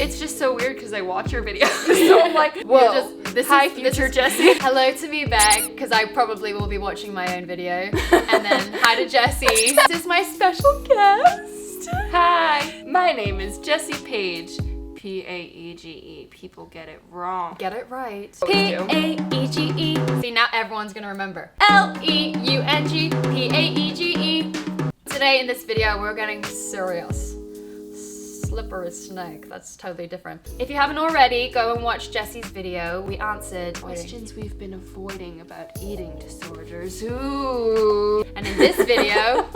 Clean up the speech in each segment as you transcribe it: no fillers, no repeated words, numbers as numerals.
It's just so weird because I watch your videos, so I'm like, whoa, hi future Jessie. Hello to me, Beck, because I probably will be watching my own video. And then hi to Jessie. This is my special guest. Hi, my name is Jessie Page. P-A-E-G-E. People get it wrong. Get it right. P-A-E-G-E. See, now everyone's gonna remember. L-E-U-N-G P-A-E-G-E. Today in this video, we're getting serious. Slippery snake, that's totally different. If you haven't already, go and watch Jessie's video. We answered questions we've been avoiding about eating disorders. Ooh. And in this video,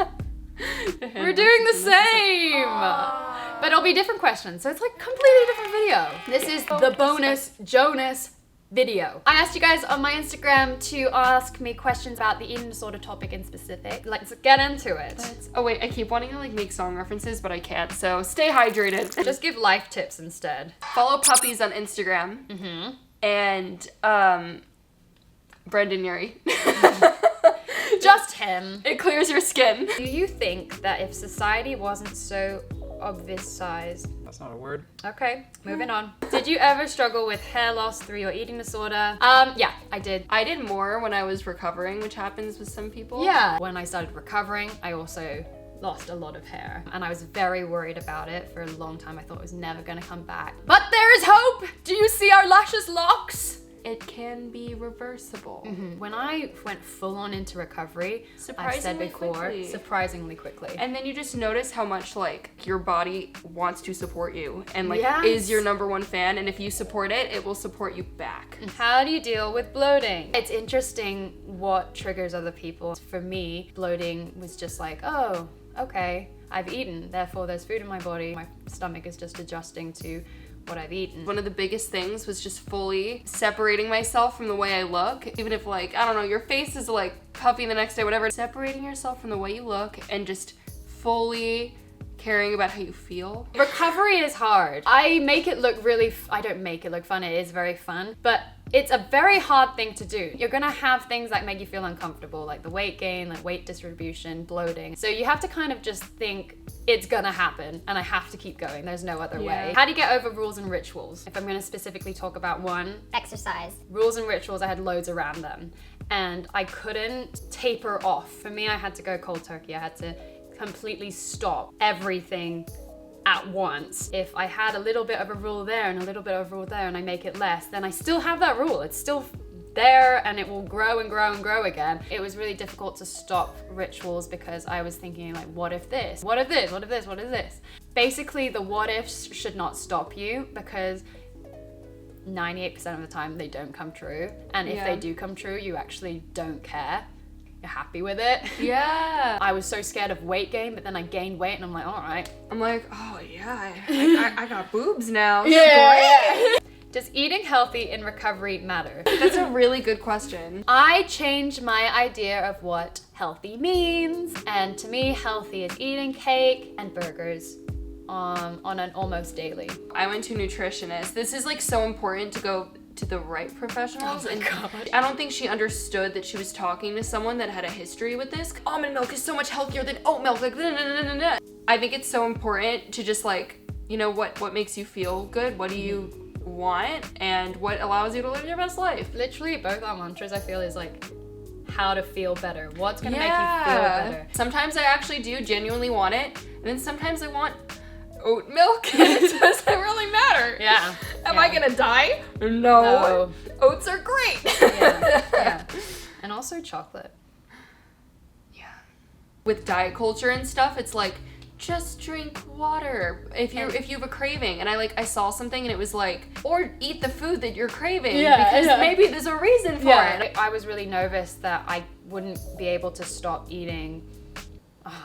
we're doing the same. But it'll be different questions, so it's like completely different video. This is the bonus Jonas video. I asked you guys on my Instagram to ask me questions about the eating disorder topic in specific. Let's get into it. Oh wait, I keep wanting to like make song references, but I can't, so stay hydrated. Just give life tips instead. Follow Puppies on Instagram. And Brendan Urie. Just him. It clears your skin. Do you think that if society wasn't so of this size... That's not a word. Okay, moving on. Did you ever struggle with hair loss through your eating disorder? Yeah, I did. I did more when I was recovering, which happens with some people. Yeah. When I started recovering, I also lost a lot of hair. And I was very worried about it for a long time. I thought it was never gonna come back. But there is hope! Do you see our luscious locks? It can be reversible. When I went full on into recovery, I've said before, surprisingly quickly. And then you just notice how much like your body wants to support you and like Yes. is your #1 fan, and if you support it, it will support you back. How do you deal with bloating? It's interesting what triggers other people. For me, bloating was just like, oh, okay, I've eaten, therefore there's food in my body. My stomach is just adjusting to what I've eaten. One of the biggest things was just fully separating myself from the way I look. Even if like, I don't know, your face is like puffy the next day, whatever. Separating yourself from the way you look and just fully caring about how you feel. Recovery is hard. I make it look really, I don't make it look fun, it is very fun, but it's a very hard thing to do. You're gonna have things that make you feel uncomfortable, like the weight gain, like weight distribution, bloating. So you have to kind of just think, it's gonna happen and I have to keep going. There's no other way. How do you get over rules and rituals? If I'm gonna specifically talk about one. Exercise. Rules and rituals, I had loads around them. And I couldn't taper off. For me, I had to go cold turkey. I had to completely stop everything at once. If I had a little bit of a rule there and a little bit of a rule there and I make it less, then I still have that rule. It's still there and it will grow and grow and grow again. It was really difficult to stop rituals because I was thinking like, what if this? What if this? What if this? What if this? Basically, the what ifs should not stop you because 98% of the time they don't come true. And if they do come true, you actually don't care. You're happy with it. Yeah. I was so scared of weight gain, but then I gained weight and I'm like, all right. I'm like, oh yeah, I got boobs now. Yeah. Does eating healthy in recovery matter? That's a really good question. I changed my idea of what healthy means. And to me, healthy is eating cake and burgers on an almost daily. I went to a nutritionist. This is like so important to go to the right professionals. Oh my God. I don't think she understood that she was talking to someone that had a history with this. Almond milk is so much healthier than oat milk. Like, I think it's so important to just like, you know, what makes you feel good? What do you want? And what allows you to live your best life? Literally both our mantras, I feel, is like how to feel better. What's gonna make you feel better? Sometimes I actually do genuinely want it. And then sometimes I want oat milk and it doesn't really matter. Yeah. Am I gonna die? No. Oats are great. Yeah. And also chocolate. Yeah. With diet culture and stuff, it's like, just drink water if you have a craving. And I saw something and it was like, or eat the food that you're craving because maybe there's a reason for it. I was really nervous that I wouldn't be able to stop eating.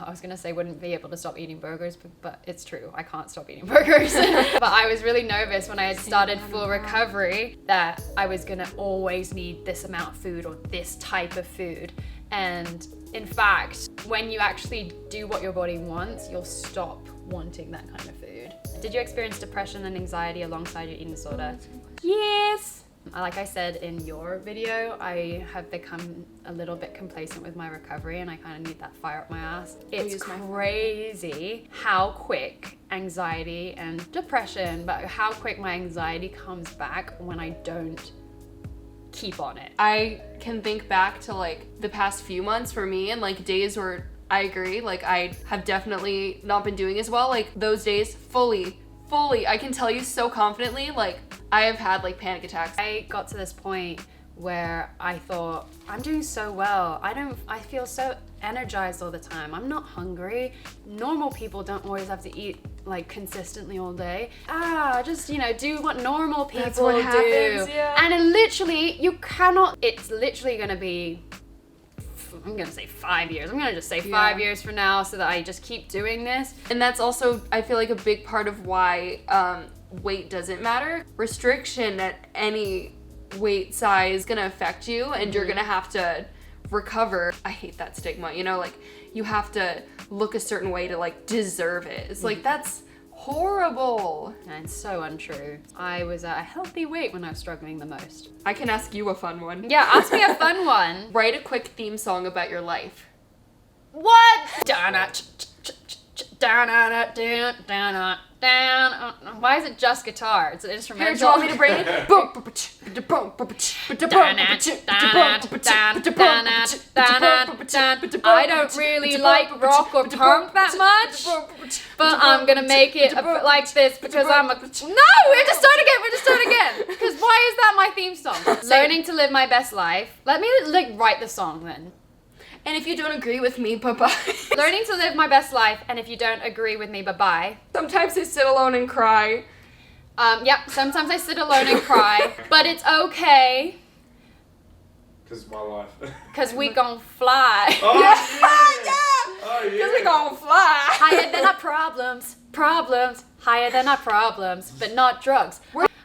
I was gonna say wouldn't be able to stop eating burgers, but it's true. I can't stop eating burgers. But I was really nervous when I had started full recovery that I was gonna always need this amount of food or this type of food. And in fact, when you actually do what your body wants, you'll stop wanting that kind of food. Did you experience depression and anxiety alongside your eating disorder? Yes. Like I said in your video, I have become a little bit complacent with my recovery and I kind of need that fire up my ass. It's crazy how quick anxiety and depression, but how quick my anxiety comes back when I don't keep on it. I can think back to like the past few months for me and like days where I agree, like I have definitely not been doing as well. Like those days fully, I can tell you so confidently, like I have had like panic attacks. I got to this point where I thought, I'm doing so well. I feel so energized all the time. I'm not hungry. Normal people don't always have to eat like consistently all day. Just, do what normal people do. Happens, yeah. And it literally, it's literally gonna be, I'm gonna say 5 years. I'm gonna just say 5 years from now so that I just keep doing this. And that's also, I feel like, a big part of why weight doesn't matter. Restriction at any weight size is gonna affect you and you're gonna have to recover. I hate that stigma, like you have to look a certain way to like deserve it. It's like, that's horrible. And it's so untrue. I was at a healthy weight when I was struggling the most. I can ask you a fun one. Yeah, ask me a fun one. Write a quick theme song about your life. What? Why is it just guitar? It's an instrumental. Here, do you want me to bring it? I don't really like rock or punk that much, but I'm gonna make it like this because I'm a... No, we're just starting again. Because why is that my theme song? Learning to live my best life. Let me write the song then. And if you don't agree with me, bye-bye. Learning to live my best life, and if you don't agree with me, bye-bye. Sometimes I sit alone and cry. Sometimes I sit alone and cry, but it's okay. Cause my life. Cause we gon' fly. Oh, Yeah! Oh, yeah. Because we gon' fly. Higher than our problems, higher than our problems, but not drugs.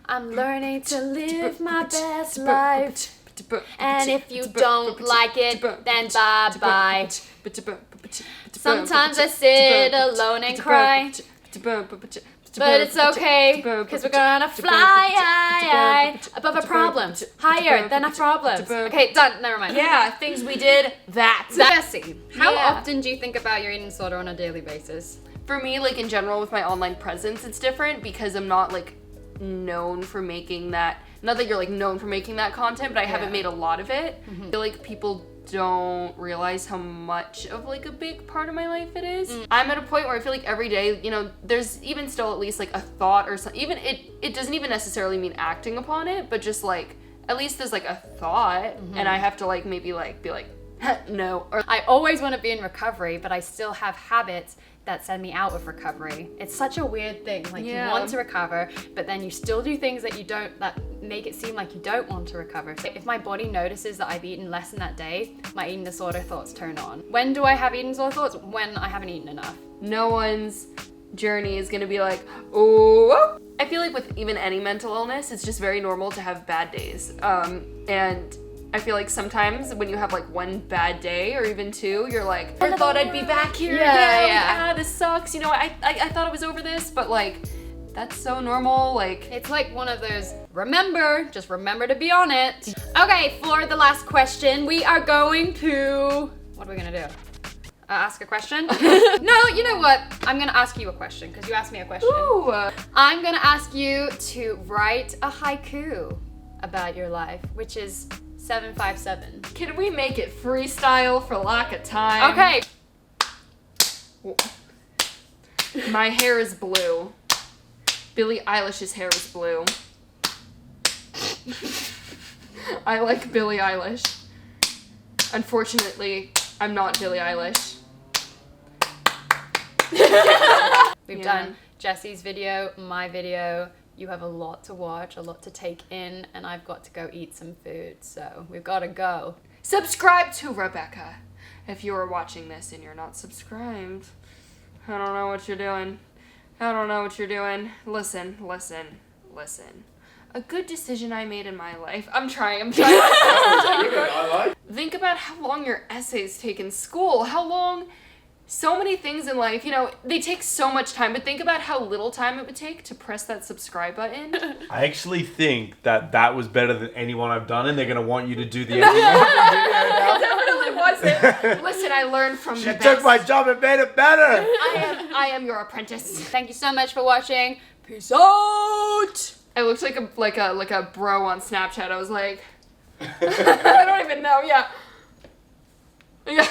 I'm learning to live my best life. And if you don't like it, then bye-bye. Sometimes I sit alone and cry, but it's okay, because we're gonna fly above our problems, higher than our problems. Okay, done, never mind. Yeah, things we did, Jessie, how Yeah. often do you think about your eating disorder on a daily basis? For me, like in general with my online presence, it's different because I'm not like known for making that, not that you're like known for making that content, but I haven't made a lot of it. I feel like people don't realize how much of like a big part of my life it is. I'm at a point where I feel like every day, there's even still at least like a thought or something. Even it doesn't even necessarily mean acting upon it, but just like at least there's like a thought, and I have to like maybe like be like no. Or I always want to be in recovery, but I still have habits that send me out of recovery. It's such a weird thing. Like you want to recover, but then you still do things that that make it seem like you don't want to recover. So if my body notices that I've eaten less in that day, my eating disorder thoughts turn on. When do I have eating disorder thoughts? When I haven't eaten enough. No one's journey is gonna be like, oh. I feel like with even any mental illness, it's just very normal to have bad days. And I feel like sometimes when you have like one bad day or even two, you're like, I thought I'd be back here again. This sucks. I thought I was over this, but like, that's so normal. Like, it's like one of those, just remember to be on it. Okay, for the last question, we are going to, what are we gonna do? Ask a question? No, you know what? I'm gonna ask you a question because you asked me a question. ooh. I'm gonna ask you to write a haiku about your life, which is 757. Can we make it freestyle for lack of time? Okay. My hair is blue. Billie Eilish's hair is blue. I like Billie Eilish. Unfortunately, I'm not Billie Eilish. We've done Jessie's video, my video. You have a lot to watch, a lot to take in, and I've got to go eat some food, so we've got to go. Subscribe to Rebecca. If you are watching this and you're not subscribed, I don't know what you're doing. Listen. A good decision I made in my life. I'm trying. I like. Think about how long your essays take in school. How long so many things in life, you know, they take so much time, but think about how little time it would take to press that subscribe button. I actually think that was better than anyone I've done, and they're gonna want you to do the ending. It definitely wasn't. Listen, I learned from She the took best. my job and made it better. I am your apprentice. Thank you so much for watching. Peace out! I looked like a bro on Snapchat. I was like, I don't even know. Yeah. Yeah.